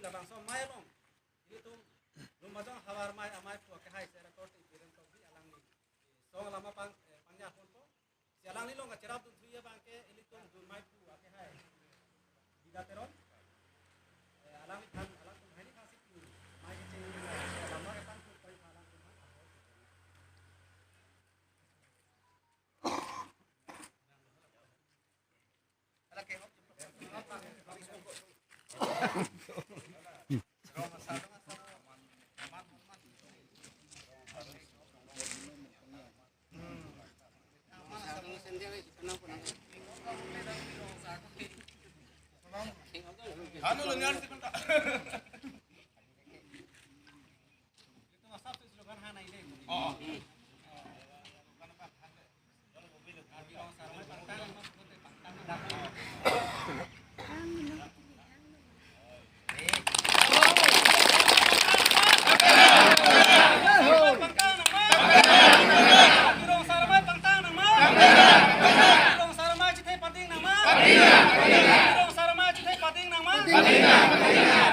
bang so mai long ini tuh lumajang hawar mai amai pu ke hai sera tot ikiran to bi alang ni so lama pangnya pun po si alang ni long cerap tu ya bang ke ini tuh dun mai pu ke hai diga teron alang ni kan alang tu hai ni kasih tu mai ke cing lama ke pan tu pai alang tu mai ala ke hop Anu lu nyari sih bentar. Itu masuk tuh slogan hana ini. Oh.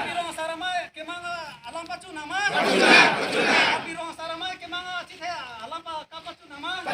Pirong saramai kemanga alam pacu nama. Pirong saramai kemanga cithaya alam pa kapacu nama.